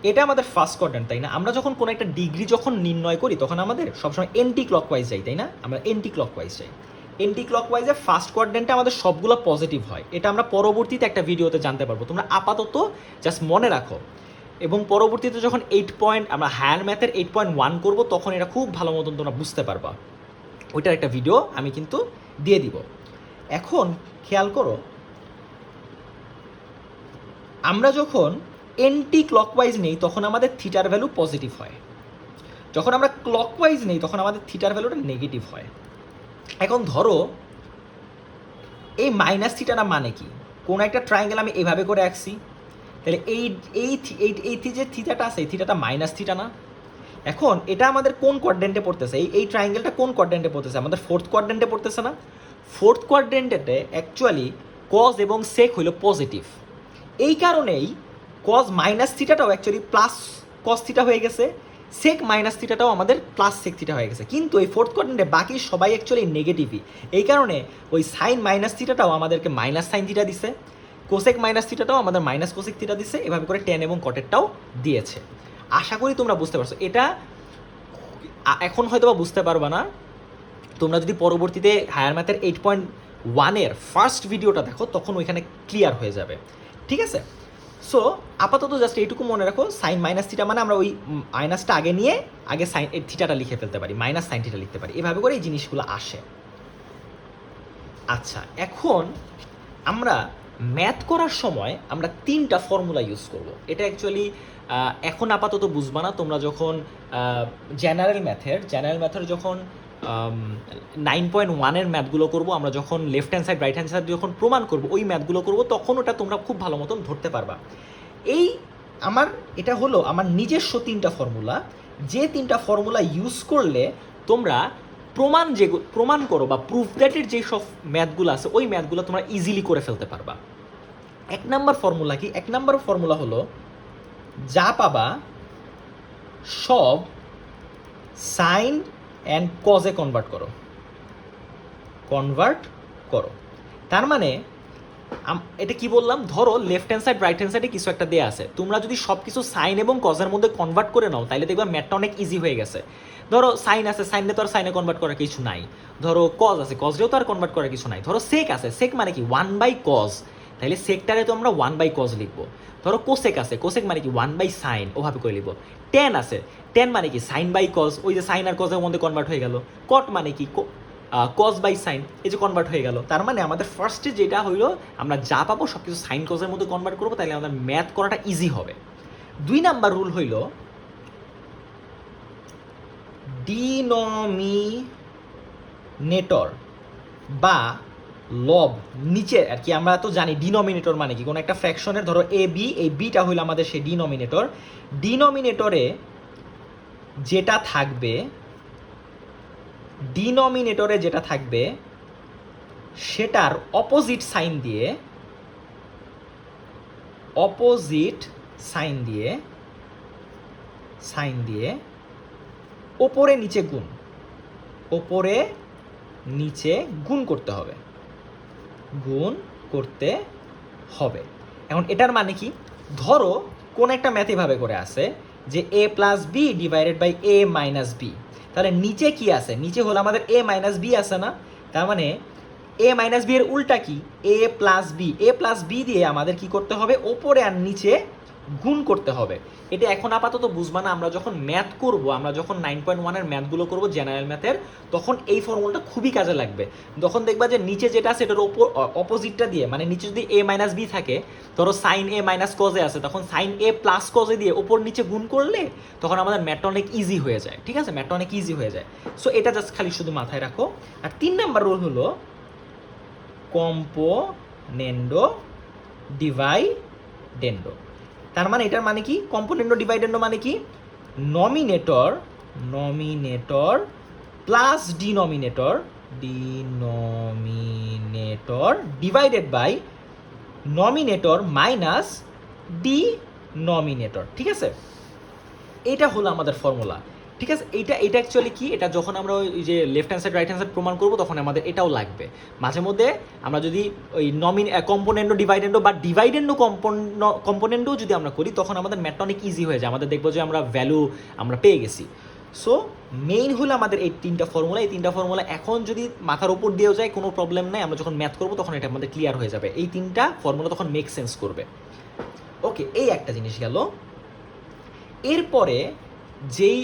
এটা আমাদের ফার্স্ট কোয়াড্র্যান্ট, তাই না? আমরা যখন কোনো একটা ডিগ্রি যখন নির্ণয় করি তখন আমাদের সবসময় এন্টি ক্লকওয়াইজ যাই, তাই না? আমরা এন্টি ক্লকওয়াইজ যাই। এন্টি ক্লকওয়াইজে ফার্স্ট কোয়াড্র্যান্টে আমাদের সবগুলো পজিটিভ হয়, এটা আমরা পরবর্তীতে একটা ভিডিওতে জানতে পারবো। তোমরা আপাতত জাস্ট মনে রাখো, এবং পরবর্তীতে যখন আমরা হায়ার ম্যাথের 8.1 করবো তখন এটা খুব ভালো মতন তোমরা বুঝতে পারবা। ওইটার একটা ভিডিও আমি কিন্তু দিয়ে দিব। এখন খেয়াল করো, আমরা যখন এন্টি ক্লকওয়াইজ নেই তখন আমাদের থিটার ভ্যালু পজিটিভ হয়, যখন আমরা ক্লকওয়াইজ নেই তখন আমাদের থিটার ভ্যালুটা নেগেটিভ হয়। এখন ধরো এই মাইনাস থিটাটা মানে কি? কোনো একটা ট্রায়াঙ্গেল আমি এভাবে করে আঁকছি, তাহলে এই যে থিটাটা আছে এই থিটাটা মাইনাস থিটা না? এখন এটা আমাদের কোন কোয়াড্রেন্টে পড়তেছে? এই ট্রায়াঙ্গেলটা কোন কোয়াড্রেন্টে পড়তেছে? আমাদের ফোর্থ কোয়াড্রেন্টে পড়তেছে না? ফোর্থ কোয়াড্রেন্টে অ্যাকচুয়ালি কজ এবং সেক হইল পজিটিভ, এই কারণেই কজ মাইনাস থিটাটাও অ্যাকচুয়ালি প্লাস কজ থিটা হয়ে গেছে, সেক মাইনাস থিটাটাও আমাদের প্লাস সেক থিটা হয়ে গেছে। কিন্তু এই ফোর্থ কোয়াড্রেন্টে বাকি সবাই অ্যাকচুয়ালি নেগেটিভই, এই কারণে ওই সাইন মাইনাস থিটাটাও আমাদেরকে মাইনাস সাইন থিটা দিছে, কোসেক মাইনাস থিটাটাও আমাদের মাইনাস কোসেক থিটা দিছে, এভাবে করে ট্যান এবং কটেরটাও দিয়েছে। আশা করি তোমরা বুঝতে পারছো। এটা এখন হয়তো বা বুঝতে পারবা না, তোমরা যদি পরবর্তীতে হায়ার ম্যাথের 8.1 ফার্স্ট ভিডিওটা দেখো তখন ওইখানে ক্লিয়ার হয়ে যাবে, ঠিক আছে? সো আপাতত জাস্ট এইটুকু মনে রাখো, সাইন মাইনাস থিটা মানে আমরা ওই মাইনাসটা আগে নিয়ে আগে সাইন থিটাটা লিখে ফেলতে পারি, মাইনাস সাইন থিটা লিখতে পারি, এভাবে করে এই জিনিসগুলো আসে। আচ্ছা, এখন আমরা ম্যাথ করার সময় আমরা 3টা ফর্মুলা ইউজ করব। এটা অ্যাকচুয়ালি এখন আপাতত বুঝবা না, তোমরা যখন জেনারেল ম্যাথের যখন 9.1 ম্যাথগুলো করবো, আমরা যখন left hand side right hand side যখন প্রমাণ করবো, ওই ম্যাথগুলো করবো, তখন ওটা তোমরা খুব ভালো মতন ধরতে পারবা। এটা হলো আমার নিজস্ব 3টা ফর্মুলা, যে 3টা ফর্মুলা ইউজ করলে তোমরা প্রমাণ করো বা প্রুফ দ্যাটের যে সব ম্যাথগুলো আছে ওই ম্যাথগুলো তোমরা ইজিলি করে ফেলতে পারবা। 1 নম্বর ফর্মুলা কি? 1 নম্বর ফর্মুলা হলো যা পাবা সব সাইন অ্যান্ড কজে কনভার্ট করো। তার মানে এটা কি বললাম, ধরো left hand side right hand সাইডে কিছু একটা দেয়া আছে, তোমরা যদি সব কিছু সাইন এবং কজের মধ্যে কনভার্ট করে নাও তাহলে দেখবা ম্যাথটা অনেক ইজি হয়ে গেছে। ধরো সাইন আছে, সাইনে তো আর সাইনে কনভার্ট করার কিছু নাই। ধরো কজ আছে, কজরেও তো আর কনভার্ট করার কিছু নাই। ধরো সেক আছে, সেক মানে কি 1/cos, তাহলে সেকটারে তো আমরা 1/cos লিখবো। ধরো কোসেক আছে, কোসেক মানে কি 1/sin, ওভাবে করে লিখবো। টেন আছে, টেন মানে কি sin/cos, ওই যে সাইন আর কজের মধ্যে কনভার্ট হয়ে গেল। কট মানে কি cos/sin, এই যে কনভার্ট হয়ে গেল। তার মানে আমাদের ফার্স্টে যেটা হইলো, আমরা যা পাবো সব কিছু সাইন কজের মধ্যে কনভার্ট করবো, তাহলে আমাদের ম্যাথ করাটা ইজি হবে। 2 নাম্বার রুল হইল ডিনোমিনেটর বা লব, নিচে আর কি আমরা তো জানি ডিনোমিনেটর মানে কি, কোনো একটা ফ্র্যাকশনের ধরো এ বি, এই বিটা হইলো আমাদের সেই ডিনোমিনেটর। ডিনোমিনেটরে যেটা থাকবে, সেটার অপোজিট সাইন দিয়ে ওপরে নিচে গুণ করতে হবে। এখন এটার মানে কি, ধরো কোন একটা ম্যাথ এভাবে করে আছে যে a plus B divided by a minus B, তাহলে নিচে কি আছে, নিচে হলো আমাদের a মাইনাস বি আছে না, তার মানে a মাইনাস বি এর উল্টা কি, a প্লাস বি দিয়ে আমাদের কি করতে হবে, ওপরে আর নিচে গুণ করতে হবে। এটা এখন আপাতত বুঝবা না, আমরা যখন ম্যাথ করব, আমরা যখন 9.1 এর ম্যাথগুলো করব জেনারেল ম্যাথের, তখন এই ফর্মুলাটা খুবই কাজে লাগবে। তখন দেখবা যে নিচে যেটা আছে এটার অপোজিটটা দিয়ে, মানে নিচে যদি a মাইনাস বি থাকে, ধরো সাইন a মাইনাস কজে আছে, তখন সাইন a প্লাস কজে দিয়ে ওপর নিচে গুণ করলে তখন আমাদের ম্যাথটা অনেক ইজি হয়ে যায়। ঠিক আছে, ম্যাথটা অনেক ইজি হয়ে যায়। সো এটা জাস্ট খালি শুধু মাথায় রাখো। আর 3 নাম্বার রুল হলো কম্পোনেন্ডো ডিভাইডেন্ডো। তার মানে এটার মানে কি, কম্পোনেন্ডো ডিভাইডেন্ডো মানে কি, numerator plus denominator divided by numerator minus denominator. ঠিক আছে, এটা হলো আমাদের ফর্মুলা। ঠিক আছে, এটা অ্যাকচুয়ালি কি, এটা যখন আমরা ওই যে left hand side right hand side প্রমাণ করবো তখন আমাদের এটাও লাগবে। মাঝে মধ্যে আমরা যদি ওই কম্পোনেন্ডো ডিভাইডেন্ডো বা ডিভাইডেন্ডো কম্পোনেন্টও যদি আমরা করি, তখন আমাদের ম্যাথটা অনেক ইজি হয়ে যায়, আমাদের দেখবো যে আমরা ভ্যালু আমরা পেয়ে গেছি। সো মেইন হলো আমাদের এই 3টা ফর্মুলা এখন যদি মাথার উপর দিয়েও যায় কোনো প্রবলেম নাই, আমরা যখন ম্যাথ করবো তখন এটা আমাদের ক্লিয়ার হয়ে যাবে। এই 3টা ফর্মুলা তখন মেক সেন্স করবে। ওকে, এই একটা জিনিস গেল। এরপরে যেই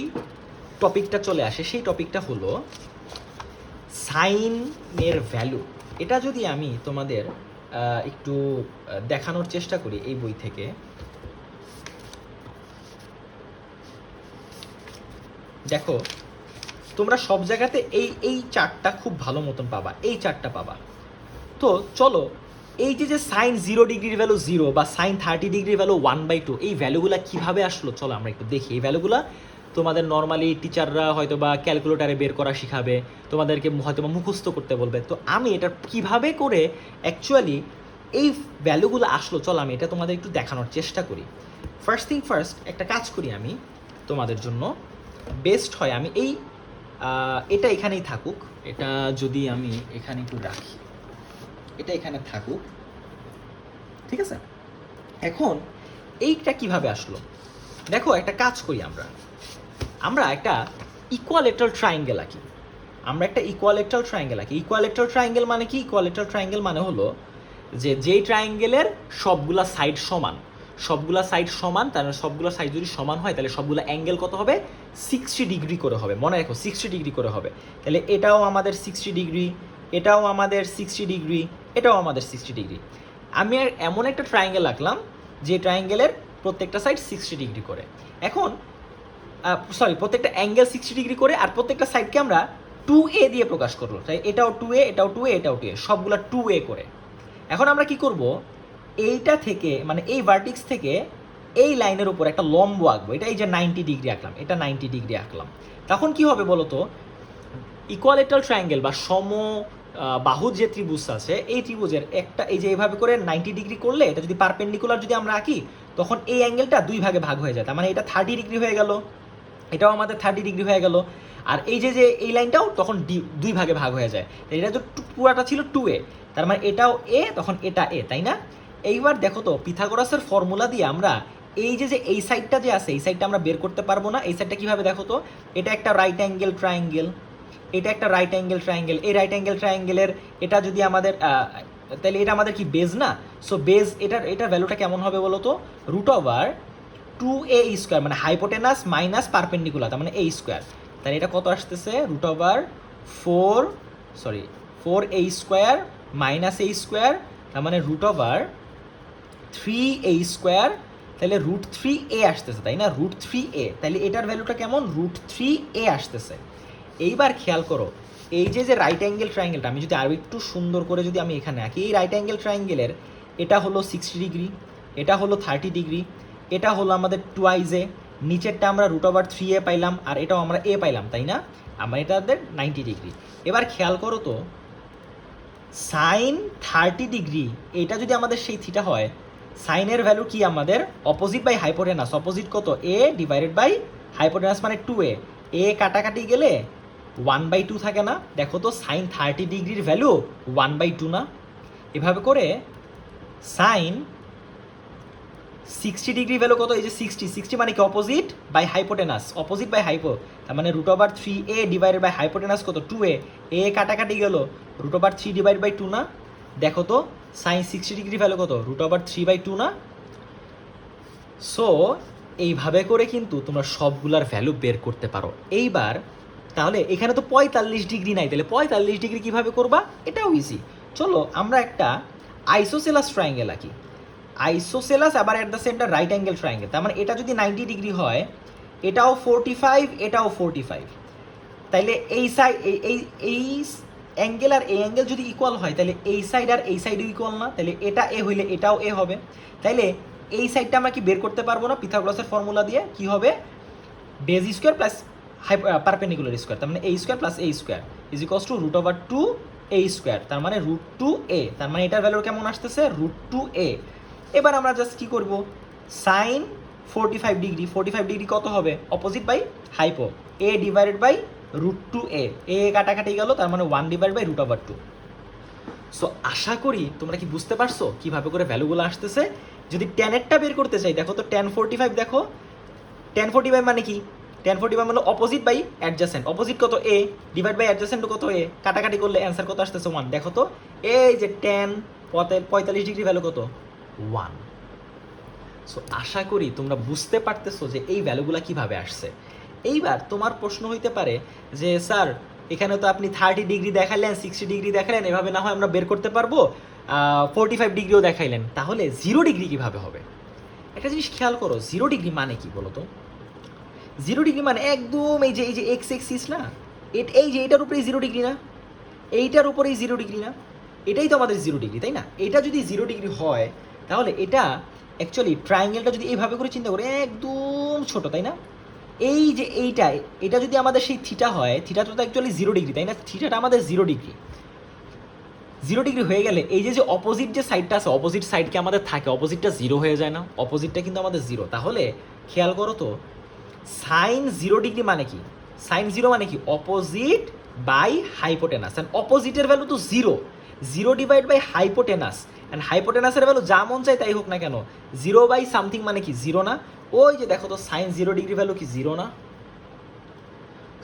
টপিকটা চলে আসে সেই টপিকটা হলো সাইনের ভ্যালু। এটা যদি আমি তোমাদের একটু দেখানোর চেষ্টা করি এই বই থেকে, দেখো তোমরা সব জায়গাতে এই চার্টটা খুব ভালো মতন পাবা, এই চার্টটা পাবা। তো চলো এই যে সাইন 0 ডিগ্রির ভ্যালু 0 বা সাইন 30 ডিগ্রির ভ্যালু 1/2, এই ভ্যালুগুলো কিভাবে আসলো চলো আমরা একটু দেখি। এই ভ্যালুগুলো তোমাদের নর্মালি টিচাররা হয়তো বা ক্যালকুলেটারে বের করা শিখাবে, তোমাদেরকে হয়তো বা মুখস্থ করতে বলবে। তো আমি এটা কিভাবে করে অ্যাকচুয়ালি এই ভ্যালুগুলো আসলো চলো আমি এটা তোমাদের একটু দেখানোর চেষ্টা করি। ফার্স্ট থিং ফার্স্ট, একটা কাজ করি আমি তোমাদের জন্য, বেস্ট হয় আমি এটা এখানেই থাকুক, এটা যদি আমি এখানে একটু রাখি, এটা এখানে থাকুক। ঠিক আছে, এখন এইটা কিভাবে আসলো দেখো, একটা কাজ করি আমরা একটা ইকুয়ালেটারাল ট্রায়াঙ্গেল আঁকি। ইকুয়ালেটারাল ট্রায়াঙ্গেল মানে কি, ইকুয়ালেটারাল ট্রায়াঙ্গেল মানে হলো যে যেই ট্রায়াঙ্গেলের সবগুলা সাইড সমান, তাহলে সবগুলো সাইড যদি সমান হয় তাহলে সবগুলো অ্যাঙ্গেল কত হবে, 60 ডিগ্রি করে হবে। মনে রাখো 60 ডিগ্রি করে হবে। তাহলে এটাও আমাদের 60 ডিগ্রি, এটাও আমাদের 60 ডিগ্রি, এটাও আমাদের 60 ডিগ্রি। আমি আর এমন একটা ট্রায়াঙ্গেল আঁকলাম যে ট্রায়াঙ্গেলের প্রত্যেকটা সাইড 60 ডিগ্রি করে। এখন প্রত্যেকটা অ্যাঙ্গেল 60 ডিগ্রি করে, আর প্রত্যেকটা সাইডকে আমরা 2a দিয়ে প্রকাশ করবো। তাই এটাও 2a, এটাও 2a, এটাও 2a, সবগুলো 2a করে। এখন আমরা কি করব, এইটা থেকে মানে এই ভার্টিক্স থেকে এই লাইনের উপর একটা লম্ব আঁকবো। এটা এই যে 90 ডিগ্রি আঁকলাম, এটা 90 ডিগ্রি আঁকলাম। তখন কি হবে বলো তো, ইকুয়ালেটারাল ট্রায়াঙ্গেল বা বাহু যে ত্রিভুজ আছে, এই ত্রিভুজের একটা এই যে এইভাবে করে 90 ডিগ্রি করলে, এটা যদি পারপেন্ডিকুলার যদি আমরা আঁকি, তখন এই অ্যাঙ্গেলটা 2 ভাগে ভাগ হয়ে যায়। তার মানে এটা 30 ডিগ্রি হয়ে গেল, এটাও আমাদের 30 ডিগ্রি হয়ে গেল। আর এই যে যে এই লাইনটাও তখন দুই ভাগে ভাগ হয়ে যায়, এটা তো পুরাটা ছিল 2a, তার মানে এটাও a, তখন এটা a, তাই না? এইবার দেখো তো পিথাগোরাসের ফর্মুলা দিয়ে আমরা এই যে যে এই সাইডটা যে আছে এই সাইডটা আমরা বের করতে পারবো না। এই সাইডটা কিভাবে দেখো তো, এটা একটা রাইট অ্যাঙ্গেল ট্রায়াঙ্গেল, এটা একটা রাইট অ্যাঙ্গেল ট্রায়াঙ্গেল, এই রাইট অ্যাঙ্গেল ট্রায়াঙ্গেলের এটা যদি আমাদের তাহলে এটা আমাদের কি বেজ না? সো বেজ এটার ভ্যালুটা কেমন হবে বলো তো, √2a স্কোয়ার, মানে হাইপোটেনাস মাইনাস পারপেন্ডিকুলার, তার মানে a স্কোয়ার। তাহলে এটা কত আসতেছে, √4a square minus a square, তার মানে √3a স্কোয়ার, তাহলে √3a আসতেছে, তাই না? √3a, তাহলে এটার ভ্যালুটা কেমন, √3a আসতেছে। এইবার খেয়াল করো, এই যে যে রাইট অ্যাঙ্গেল ট্রায়াঙ্গেলটা আমি যদি আরও একটু সুন্দর করে যদি আমি এখানে আঁকি, এই রাইট অ্যাঙ্গেল ট্রায়াঙ্গেলের এটা হলো 60 ডিগ্রি, এটা হলো 30 ডিগ্রি, এটা হলো আমাদের টুয়াইজ এ, নিচেরটা আমরা √3a পাইলাম, আর এটাও আমরা a পাইলাম, তাই না? আমার এটাদের 90 ডিগ্রি। এবার খেয়াল করো তো, সাইন 30 ডিগ্রি এটা যদি আমাদের সেই থিটা হয়, সাইনের ভ্যালু কি আমাদের অপোজিট বাই হাইপোটেনাস, অপোজিট কত, a ডিভাইডেড বাই হাইপোটেনাস মানে 2a, a কাটাকাটি গেলে 1/2 থাকে না? দেখো তো সাইন 30 ডিগ্রির ভ্যালু 1/2 না? এভাবে করে সাইন 60 ডিগ্রি ভ্যালু কত, এই যে 60 মানে কি opposite by hypotenuse, opposite by hypo, তার মানে √3a ডিভাইডেড বাই হাইপোটেনাস কত 2a, a কাটাকাটি গেল √3 ডিভাইড বাই 2 না? দেখো তো সাইন 60 ডিগ্রি ভ্যালু কত, √3/2 না? সো এইভাবে করে কিন্তু তোমরা সবগুলার ভ্যালু বের করতে পারো। এইবার তাহলে এখানে তো 45 ডিগ্রি নাই, তাহলে 45 ডিগ্রি কিভাবে করবা, এটাও ইজি। চলো আমরা একটা আইসোসেলাস ট্রায়াঙ্গেল আঁকি, আইসোসেলাস আবার at the centre right angle triangle, তার মানে এটা যদি 90 ডিগ্রি হয়, এটাও 45, এটাও 45, তাইলে এই সাইড এই অ্যাঙ্গেল আর এই অ্যাঙ্গেল যদি ইকুয়াল হয়, তাহলে এই সাইড আর এই সাইডও ইকুয়াল না? তাহলে এটা এ হইলে এটাও এ হবে, তাইলে এই সাইডটা আমরা কি বের করতে পারবো না পিথাগোরাসের ফর্মুলা দিয়ে? কি হবে, base square plus perpendicular square, তার মানে a square plus a square is equals to √2a square, তার মানে √2a, তার মানে এটার ভ্যালু কেমন আসতেছে, √2a। এবার আমরা জাস্ট কি করব, সাইন 45 ডিগ্রি কত হবে, opposite by hypo, a divided by √2a, a কাটাকাটি গেল, তার মানে 1 ডিভাইড বাই √2। সো আশা করি তোমরা কি বুঝতে পারছো কিভাবে করে ভ্যালুগুলো আসতেছে। যদি ট্যানেরটা বের করতে চাই, দেখো তো tan 45, দেখো tan 45 মানে কি, tan 45 মানে অপোজিট বাই অ্যাডজাসেন্ট, অপোজিট কত a ডিভাইড বাই অ্যাডজাসেন্ট কত a, কাটাকাটি করলে অ্যান্সার কত আসতেছে 1। দেখো তো এই যে tan 45 ডিগ্রি ভ্যালু কত, 1। সো আশা করি তোমরা বুঝতে পারতেছো যে এই ভ্যালুগুলো কিভাবে আসছে। এইবার তোমার প্রশ্ন হইতে পারে যে স্যার এখানে তো আপনি 30 ডিগ্রি দেখাইলেন, 60 ডিগ্রি দেখাইলেন, এভাবে না হয় আমরা বের করতে পারবো, 45 ডিগ্রিও দেখাইলেন, তাহলে 0 ডিগ্রি কিভাবে হবে? একটা জিনিস খেয়াল করো, 0 ডিগ্রি মানে কি বলো তো? 0 ডিগ্রি মানে একদম এই যে এক্স এক্সিস না, এই যে এইটার উপরেই 0 ডিগ্রি না, এইটার উপরেই 0 ডিগ্রি না, এটাই তো আমাদের 0 ডিগ্রি, তাই না? এটা যদি 0 ডিগ্রি হয়, তাহলে এটা অ্যাকচুয়ালি ট্রায়াঙ্গেলটা যদি এইভাবে করে চিন্তা করি একদম ছোট, তাই না? এই যে এটা যদি আমাদের সেই থিটা হয়, থিটা তো অ্যাকচুয়ালি 0 ডিগ্রি, তাই না? থিটাটা আমাদের 0 ডিগ্রি, 0 ডিগ্রি হয়ে গেলে এই যে যে অপোজিট যে সাইডটা আছে, অপোজিট সাইডকে আমাদের থাকে, অপোজিটটা 0 হয়ে যায় না? অপোজিটটা কিন্তু আমাদের 0, তাহলে খেয়াল করো তো সাইন 0 ডিগ্রি মানে কি, সাইন 0 মানে কি অপোজিট বাই হাইপোটেনাস, অ্যান্ড অপোজিটের ভ্যালু তো 0 ডিভাইড বাই হাইপোটেনাস, অ্যান্ড হাইপোটেনাসের ভ্যালু যা মন চাই তাই হোক না কেন, 0/সামথিং মানে কি 0 না? ওই যে দেখো তো সাইন 0 ডিগ্রি ভ্যালু কি 0 না?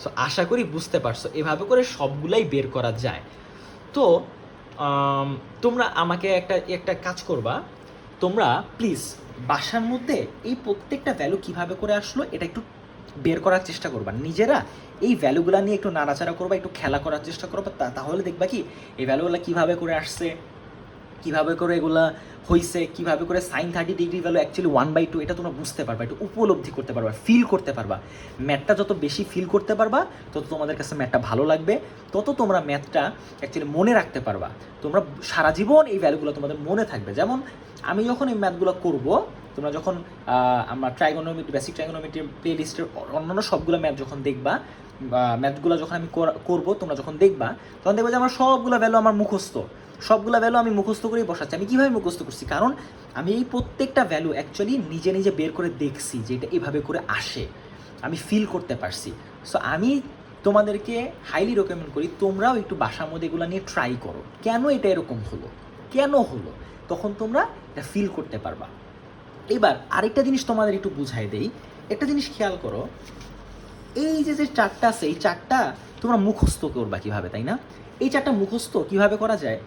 সো আশা করি বুঝতে পারছো এভাবে করে সবগুলাই বের করা যায়। তো তোমরা আমাকে একটা কাজ করবা, তোমরা প্লিজ বাসার মধ্যে এই প্রত্যেকটা ভ্যালু কিভাবে করে আসলো এটা একটু বের করার চেষ্টা করবা, নিজেরা এই ভ্যালুগুলা নিয়ে একটু নাড়াচাড়া করবা, একটু খেলা করার চেষ্টা করবা, তাহলে দেখবা কি এই ভ্যালুগুলা কিভাবে করে আসছে, কিভাবে করে এগুলা হয়েছে, কিভাবে করে সাইন 30 ডিগ্রি ভ্যালু অ্যাকচুয়ালি 1/2, এটা তোমরা বুঝতে পারবা, একটু উপলব্ধি করতে পারবা, ফিল করতে পারবা। ম্যাথটা যত বেশি ফিল করতে পারবা, তত তোমাদের কাছে ম্যাথটা ভালো লাগবে, তত তোমরা ম্যাথটা অ্যাকচুয়ালি মনে রাখতে পারবা, তোমরা সারা জীবন এই ভ্যালুগুলো তোমাদের মনে থাকবে। যেমন আমি যখন এই ম্যাথগুলো করব, তোমরা যখন আমার ট্রাইগোনোমেট্রি, বেসিক ট্রাইগোনোমেট্রি প্লে লিস্টের অন্যান্য সবগুলো ম্যাথ যখন দেখবা, ম্যাথগুলো যখন আমি করবো, তোমরা যখন দেখবা, তখন দেখবা যে আমার সবগুলো ভ্যালু আমার মুখস্থ, সবগুলো ভ্যালু আমি মুখস্থ করেই বসাচ্ছি। আমি কীভাবে মুখস্থ করছি, কারণ আমি এই প্রত্যেকটা ভ্যালু অ্যাকচুয়ালি নিজে নিজে বের করে দেখছি যে এটা এভাবে করে আসে। আমি ফিল করতে পারছি। সো আমি তোমাদেরকে হাইলি রেকমেন্ড করি তোমরাও একটু বাসার মধ্যে এগুলো নিয়ে ট্রাই করো, কেন এটা এরকম হলো, কেন হলো, তখন তোমরা এটা ফিল করতে পারবা। এবার আরেকটা জিনিস তোমাদের একটু বুঝাই দেই, একটা জিনিস খেয়াল করো, এই যে যে চারটা আছে এই চারটা তোমরা মুখস্থ করবা কিভাবে, তাই না? এই চারটা মুখস্থ কিভাবে করা যায়,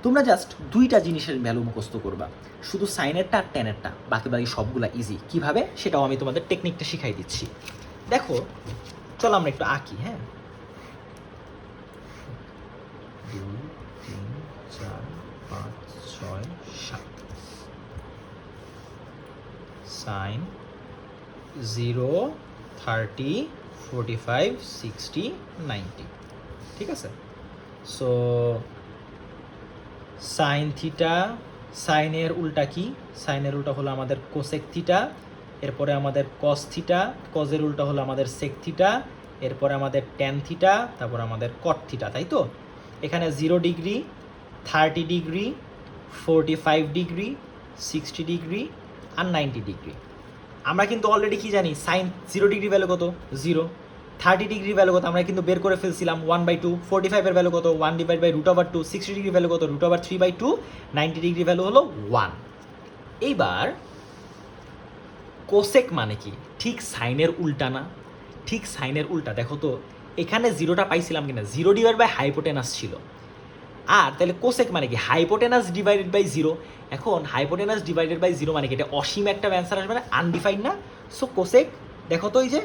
তোমরা জাস্ট দুইটা জিনিসের ভ্যালু মুখস্থ করবা, শুধু সাইনেরটা আর টেনেরটা, বাকি বাকি সবগুলা ইজি। কিভাবে সেটাও আমি তোমাদের টেকনিকটা শিখাই দিচ্ছি। দেখো চলো আমরা একটু আঁকি, হ্যাঁ, 2 3 4 5 6 7 সাইন 0 30 45 60 90, ঠিক আছে? সো সাইন থিটা, সাইনের উল্টা কি? সাইনের উল্টা হলো আমাদের কোসেক থিটা, এরপরে আমাদের কস থিটা, কজের উল্টা হলো আমাদের সেক থিটা, এরপরে আমাদের ট্যান থিটা, তারপর আমাদের কট থিটা, তাই তো? এখানে 0 ডিগ্রি, 30 ডিগ্রি, 45 ডিগ্রি, 60 ডিগ্রি আর 90 ডিগ্রি। আমরা কিন্তু অলরেডি কি জানি, সাইন 0 ডিগ্রি ভ্যালু কত? 0। 30 ডিগ্রি ভ্যালু কত? আমরা কিন্তু বের করে ফেলছিলাম 1/2। 45 এর ভ্যালু কত? 1/√2। 60 ডিগ্রি ভ্যালু কত? √3/2। 90 ডিগ্রি ভ্যালু হলো 1। এইবার কোসেক মানে কি? ঠিক সাইনের উল্টা না? ঠিক সাইনের উল্টা। দেখো তো এখানে জিরোটা পাইছিলাম কিনা, 0 হাইপোটেনাস ছিল। আর তাহলে কোসেক মানে কি? Hypotenuse divided by 0। এখন হাইপোটেনাস ডিভাইডেড বাই 0 মানে কি? এটা অসীম একটা অ্যান্সার আসবে না, আনডিফাইন্ড না? সো কোসেক, দেখো তো এই যে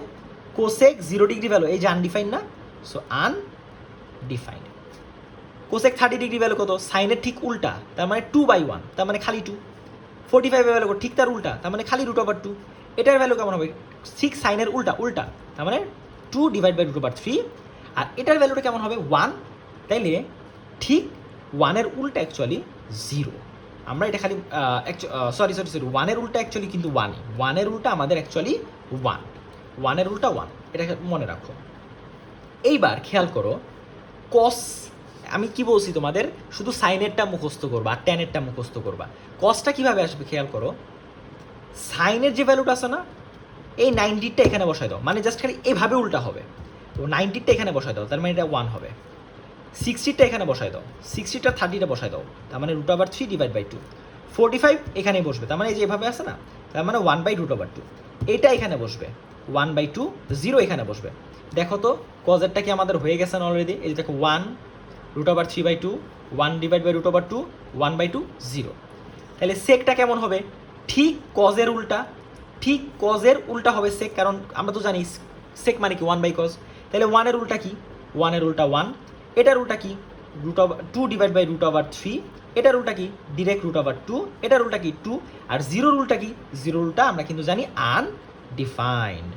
কোসেক 0 ডিগ্রি ভ্যালু, এই যে আনডিফাইন্ড না? So undefined. Cosec 30 degree value কত? সাইনের ঠিক উল্টা, তার মানে 2/1, তার মানে খালি 2। 45 এর ভ্যালু কত? ঠিক তার উল্টা, তার মানে খালি √2। এটার ভ্যালু কেমন হবে? ঠিক সাইনের উল্টা, উল্টা, তার মানে 2/√3। আর এটার ভ্যালুটা কেমন হবে? 1। তাইলে ঠিক 1-এর উল্টা অ্যাকচুয়ালি 0। আমরা এটা খালি সরি 1-এর উল্টা অ্যাকচুয়ালি কিন্তু 1ই। 1-এর উল্টা আমাদের অ্যাকচুয়ালি 1। 1-এর উল্টা 1, এটা মনে রাখো। এইবার খেয়াল করো, কস, আমি কি বলছি তোমাদের, শুধু সাইনেরটা মুখস্থ করবা আর ট্যানেরটা মুখস্থ করবা। কসটা কিভাবে আসবে খেয়াল করো, সাইনের যে ভ্যালুটা আছে না, এই 90টা এখানে বসাই দাও, মানে জাস্ট খালি এভাবে উল্টা হবে। তো 90টা এখানে বসাই দাও, তার মানে এটা 1 হবে। 60টা এখানে বসাই দাও, 60টা 30টা বসাই দাও, তার মানে √3/2। 45 এখানেই বসবে, তার মানে এই যে এভাবে আছে না, তার মানে 1/√2। এটা এখানে বসবে 1/2, 0 এখানে বসবে। দেখো তো কজেরটা কি আমাদের হয়ে গেছে না অলরেডি? এই যে দেখো 1√3/2, 1/√2, 1/2, 0। তাহলে সেকটা কেমন হবে? ঠিক কজের উল্টা, ঠিক কজের উল্টা হবে সেক, কারণ আমরা তো জানি সেক মানে কি 1/cos। তাহলে 1-এর উল্টা কি? 1-এর উল্টা 1। এটার উল্টা কি? 2/√3। এটার উল্টা কি? ডিরেক্ট √2। এটার উল্টা কি? 2। আর 0-র উল্টা কি? 0-র উল্টা আমরা কিন্তু জানি আনডিফাইন্ড।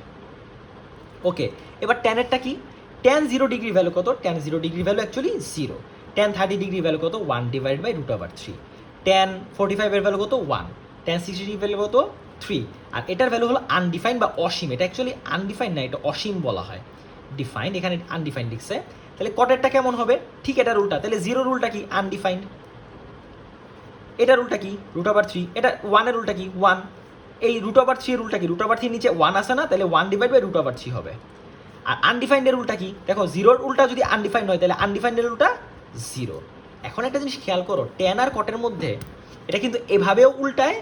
ওকে, এবার ট্যানেরটা কি? ট্যান 0 ডিগ্রি ভ্যালু কত? Tan 0 degree value actually 0। Tan 30 degree value কত? 1/√3। ট্যান 45 এর ভ্যালু কত? 1। ট্যান 60 ডিগ্রি ভ্যালু কত? 3। আর এটার ভ্যালু হলো আনডিফাইন্ড বা অসীম। এটা অ্যাকচুয়ালি আনডিফাইন্ড না, এটা অসীম বলা হয়। ডিফাইন্ড, এখানে আনডিফাইন্ড লিখছে। তাহলে কটেরটা কেমন হবে? ঠিক এটার উল্টা। তাহলে 0-র উল্টা কি? আনডিফাইন্ড। এটার উল্টা কি? √3। এটা 1-এর উল্টা কি? 1। এই √3 এর উল্টা কি? √3 নিচে 1 আসে না, তাহলে 1/√3 হবে। আর আনডিফাইন্ডের উল্টা কি? দেখো 0-র উল্টা যদি আনডিফাইন্ড হয় তাহলে আনডিফাইন্ডের উল্টা 0। এখন একটা জিনিস খেয়াল করো, ট্যান আর কটের মধ্যে এটা কিন্তু এভাবেও উল্টায়,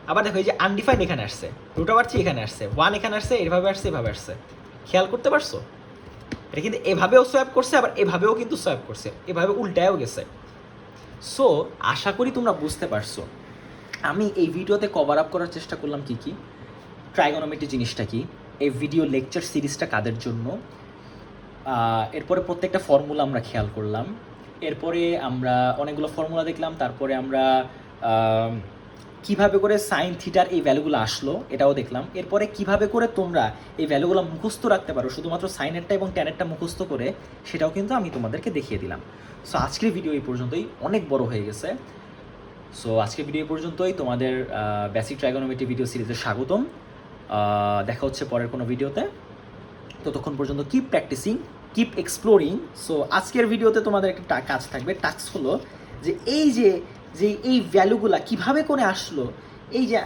আবার দেখো এই যে আনডিফাইন্ড এখানে আসছে, √3 এখানে আসছে, 1 এখানে আসছে, এভাবে আসছে, এভাবে আসছে। খেয়াল করতে পারছো? এটা কিন্তু এভাবেও সোয়াপ করছে, আবার এভাবেও কিন্তু সোয়াপ করছে, এভাবে উল্টায়ও গেছে। সো আশা করি তোমরা বুঝতে পারছো আমি এই ভিডিওতে কভার আপ করার চেষ্টা করলাম কি কি, ট্রাইগোনোমেট্রি জিনিসটা কি, এই ভিডিও লেকচার সিরিজটা কাদের জন্য, এরপরে প্রত্যেকটা ফর্মুলা আমরা খেয়াল করলাম, এরপরে আমরা অনেকগুলো ফর্মুলা দেখলাম, তারপরে আমরা কিভাবে করে সাইন থিটার এই ভ্যালুগুলো আসলো এটাও দেখলাম, এরপরে কিভাবে করে তোমরা এই ভ্যালুগুলো মুখস্থ রাখতে পারো শুধুমাত্র সাইনেরটা এবং ট্যানেরটা মুখস্থ করে, সেটাও কিন্তু আমি তোমাদেরকে দেখিয়ে দিলাম। সো আজকের ভিডিও এই পর্যন্তই, অনেক বড় হয়ে গেছে। সো আজকের ভিডিও এই পর্যন্তই, তোমাদের বেসিক ট্রাইগোনোমেট্রি ভিডিও সিরিজে স্বাগতম। দেখা হচ্ছে পরের কোনো ভিডিওতে, ততক্ষণ পর্যন্ত keep practising, keep exploring. So আজকের ভিডিওতে তোমাদের একটা কাজ থাকবে, টাস্ক হলো যে এই ভ্যালুগুলা কিভাবে করে আসলো এই যে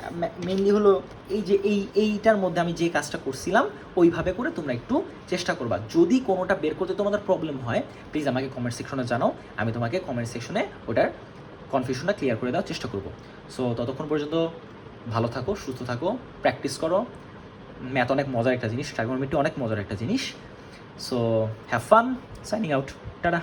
মেনলি হলো এই যে এইটার মধ্যে আমি যে কাজটা করছিলাম ওইভাবে করে তোমরা একটু চেষ্টা করবা। যদি কোনোটা বের করতে তোমাদের প্রবলেম হয় প্লিজ আমাকে কমেন্ট সেকশনে জানাও, আমি তোমাকে কমেন্ট সেকশনে ওটার কনফিউশনটা ক্লিয়ার করে দেওয়ার চেষ্টা করব। সো ততক্ষণ পর্যন্ত ভালো থাকো, সুস্থ থাকো, প্র্যাকটিস করো। ম্যাথ অনেক মজার একটা জিনিস, ট্রাইগোনোমেট্রি অনেক মজার একটা জিনিস। So have fun, signing out, tata.